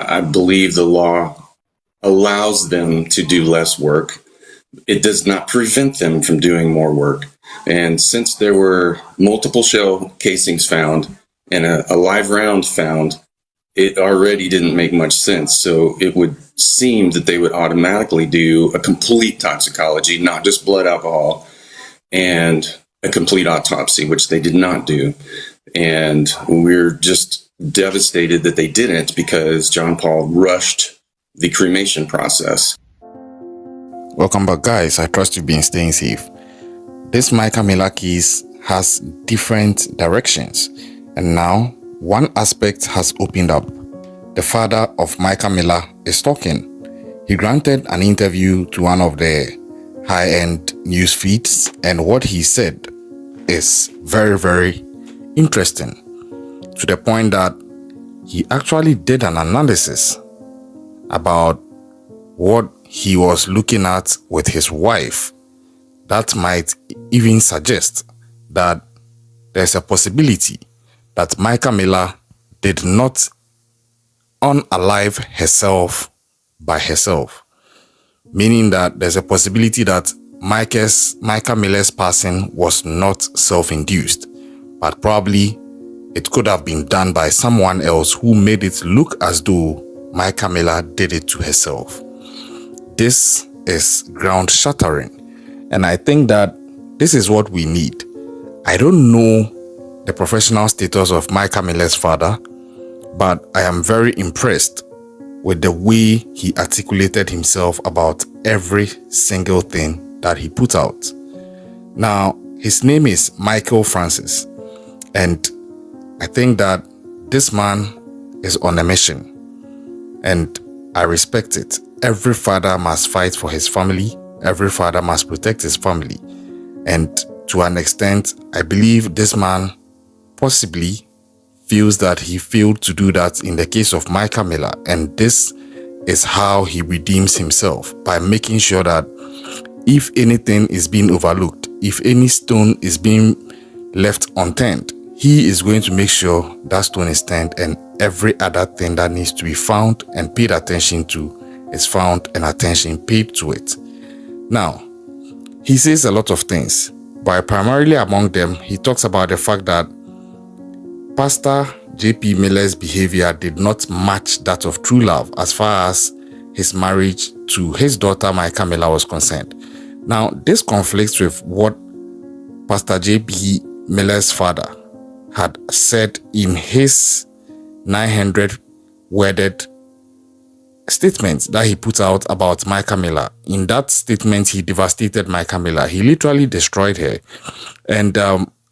I believe the law allows them to do less work. It does not prevent them from doing more work. And since there were multiple shell casings found and a live round found, it already didn't make much sense. So it would seem that they would automatically do a complete toxicology, not just blood alcohol, and a complete autopsy, which they did not do. And we're just devastated that they didn't, because John Paul rushed the cremation process. Welcome back, guys. I trust you've been staying safe. This Mica Miller case has different directions, and now one aspect has opened up. The father of Mica Miller is talking. He granted an interview to one of the high-end news feeds, and what he said is very, very interesting, to the point that he actually did an analysis about what he was looking at with his wife that might even suggest that there's a possibility that Mica Miller did not UnAlive herself by herself, meaning that there's a possibility that Mica Miller's passing was not self-induced, but probably it could have been done by someone else who made it look as though Mica Miller did it to herself. This is ground-shattering, and I think that this is what we need. I don't know the professional status of Mica Miller's father, but I am very impressed with the way he articulated himself about every single thing that he put out. Now, his name is Michael Francis, and I think that this man is on a mission, and I respect it. Every father must fight for his family. Every father must protect his family. And to an extent, I believe this man possibly feels that he failed to do that in the case of Mica Miller. And this is how he redeems himself, by making sure that if anything is being overlooked, if any stone is being left unturned, he is going to make sure that stone is turned, and every other thing that needs to be found and paid attention to is found and attention paid to it. Now, he says a lot of things, but primarily among them, he talks about the fact that Pastor J.P. Miller's behavior did not match that of true love as far as his marriage to his daughter Mica Miller was concerned. Now, this conflicts with what Pastor J.P. Miller's father had said in his 900 worded statement that he put out about Mica Miller. In that statement, he devastated Mica Miller. He literally destroyed her. And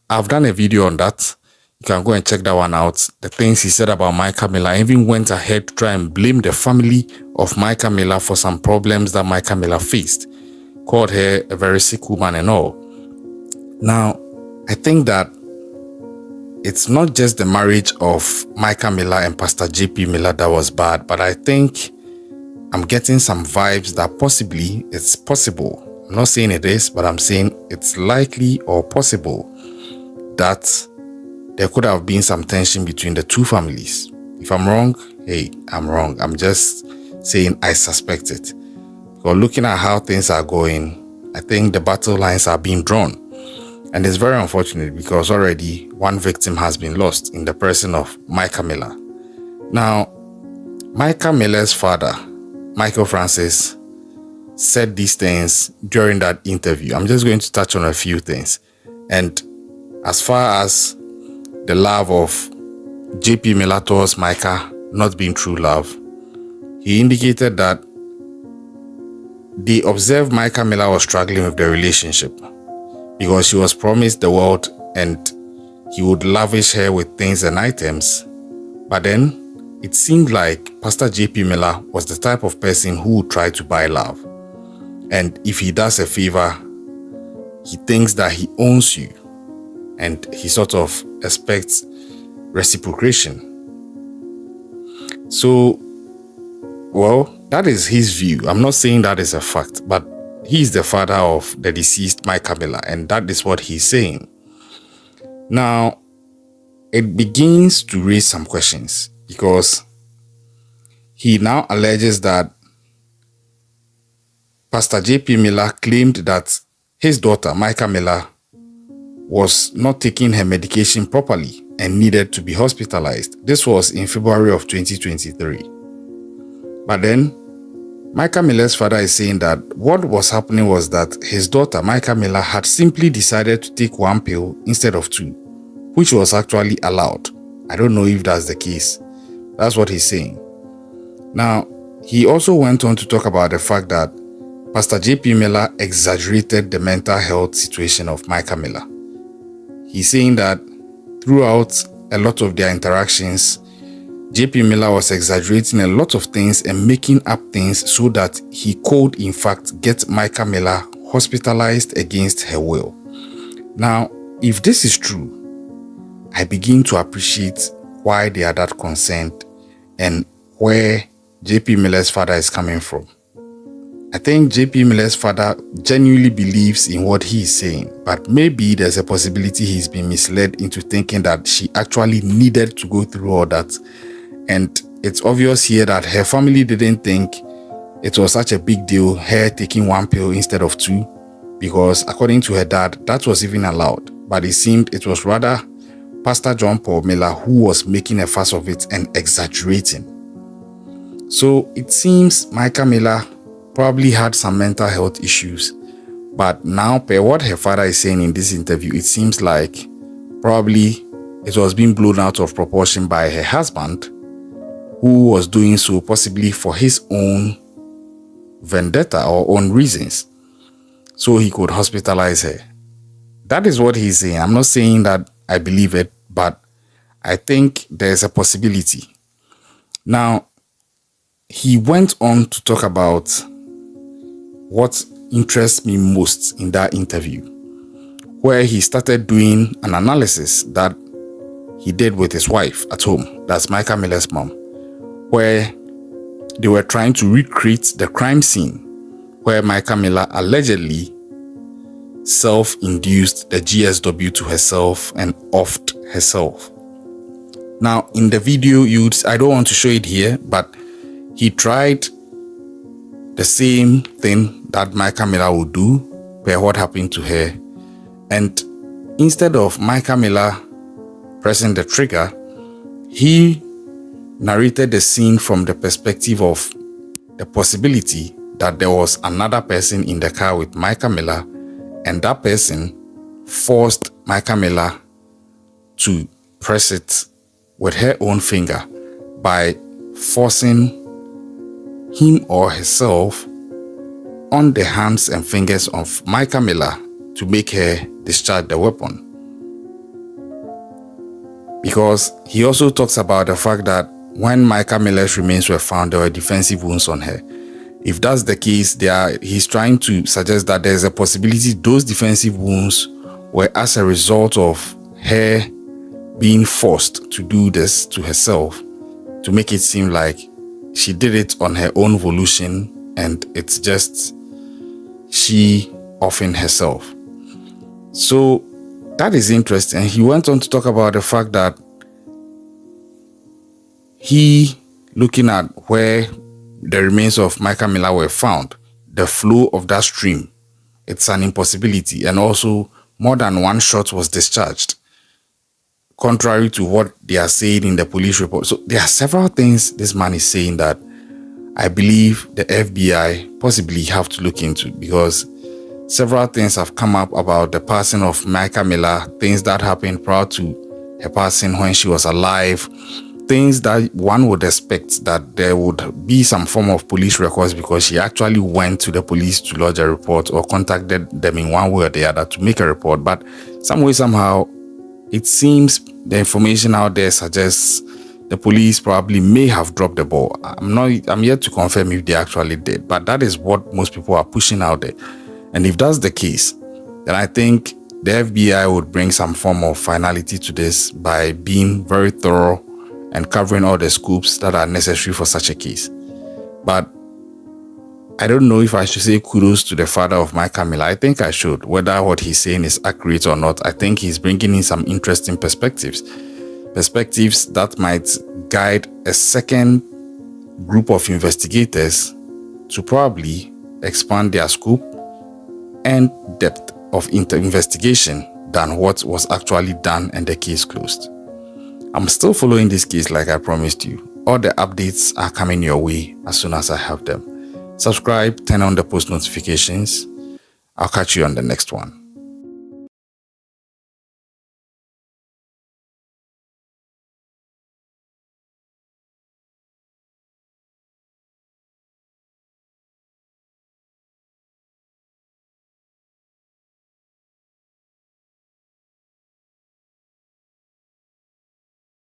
I've done a video on that. You can go and check that one out. The things he said about Mica Miller. I even went ahead to try and blame the family of Mica Miller for some problems that Mica Miller faced. Called her a very sick woman and all. Now, I think that it's not just the marriage of Mica Miller and Pastor J.P. Miller that was bad, but I think I'm getting some vibes that possibly it's possible. I'm not saying it is, but I'm saying it's likely or possible that there could have been some tension between the two families. If I'm wrong, hey, I'm wrong. I'm just saying I suspect it. But looking at how things are going, I think the battle lines are being drawn. And it's very unfortunate because already one victim has been lost in the person of Mica Miller. Now, Mica Miller's father, Michael Francis, said these things during that interview. I'm just going to touch on a few things. And as far as the love of J.P. Miller towards Mica not being true love, he indicated that they observed Mica Miller was struggling with the relationship because she was promised the world and he would lavish her with things and items. But then it seemed like Pastor J.P. Miller was the type of person who would try to buy love. And if he does a favor, he thinks that he owns you and he sort of expects reciprocation. So, well, that is his view. I'm not saying that is a fact, but he's the father of the deceased Mica Miller, and that is what he's saying. Now, it begins to raise some questions because he now alleges that Pastor J.P. Miller claimed that his daughter, Mica Miller, was not taking her medication properly and needed to be hospitalized. This was in February of 2023. But then, Mica Miller's father is saying that what was happening was that his daughter, Mica Miller, had simply decided to take one pill instead of two, which was actually allowed. I don't know if that's the case. That's what he's saying. Now, he also went on to talk about the fact that Pastor J.P. Miller exaggerated the mental health situation of Mica Miller. He's saying that throughout a lot of their interactions, J.P. Miller was exaggerating a lot of things and making up things so that he could, in fact, get Mica Miller hospitalized against her will. Now, if this is true, I begin to appreciate why they are that concerned and where J.P. Miller's father is coming from. I think J.P. Miller's father genuinely believes in what he is saying, but maybe there's a possibility he's been misled into thinking that she actually needed to go through all that. And it's obvious here that her family didn't think it was such a big deal, her taking one pill instead of two, because according to her dad, that was even allowed. But it seemed it was rather Pastor John Paul Miller who was making a fuss of it and exaggerating. So it seems Mica Miller probably had some mental health issues, but now per what her father is saying in this interview, it seems like probably it was being blown out of proportion by her husband, who was doing so possibly for his own vendetta or own reasons, so he could hospitalize her. That is what he's saying. I'm not saying that I believe it, but I think there's a possibility. Now, he went on to talk about what interests me most in that interview, where he started doing an analysis that he did with his wife at home, that's Mica Miller's mom, where they were trying to recreate the crime scene where Mica Miller allegedly self-induced the GSW to herself and offed herself. Now, in the video, I don't want to show it here, but he tried the same thing that Mica Miller would do per what happened to her. And instead of Mica Miller pressing the trigger, he narrated the scene from the perspective of the possibility that there was another person in the car with Mica Miller, and that person forced Mica Miller to press it with her own finger by forcing him or herself on the hands and fingers of Mica Miller to make her discharge the weapon. Because he also talks about the fact that when Mica Miller's remains were found, there were defensive wounds on her. If that's the case, he's trying to suggest that there's a possibility those defensive wounds were as a result of her being forced to do this to herself, to make it seem like she did it on her own volition and it's just she offing herself. So that is interesting. He went on to talk about the fact that he, looking at where the remains of Mica Miller were found, the flow of that stream, it's an impossibility, and also more than one shot was discharged, contrary to what they are saying in the police report. So there are several things this man is saying that I believe the FBI possibly have to look into, because several things have come up about the passing of Mica Miller, things that happened prior to her passing when she was alive, things that one would expect that there would be some form of police records because she actually went to the police to lodge a report or contacted them in one way or the other to make a report. But some way, somehow, it seems the information out there suggests the police probably may have dropped the ball. I'm yet to confirm if they actually did, but that is what most people are pushing out there. And if that's the case, then I think the FBI would bring some form of finality to this by being very thorough and covering all the scoops that are necessary for such a case. But I don't know if I should say kudos to the father of Mica Miller. I think I should. Whether what he's saying is accurate or not, I think he's bringing in some interesting perspectives that might guide a second group of investigators to probably expand their scope and depth of investigation than what was actually done and the case closed. I'm still following this case like I promised you. All the updates are coming your way as soon as I have them. Subscribe, turn on the post notifications. I'll catch you on the next one.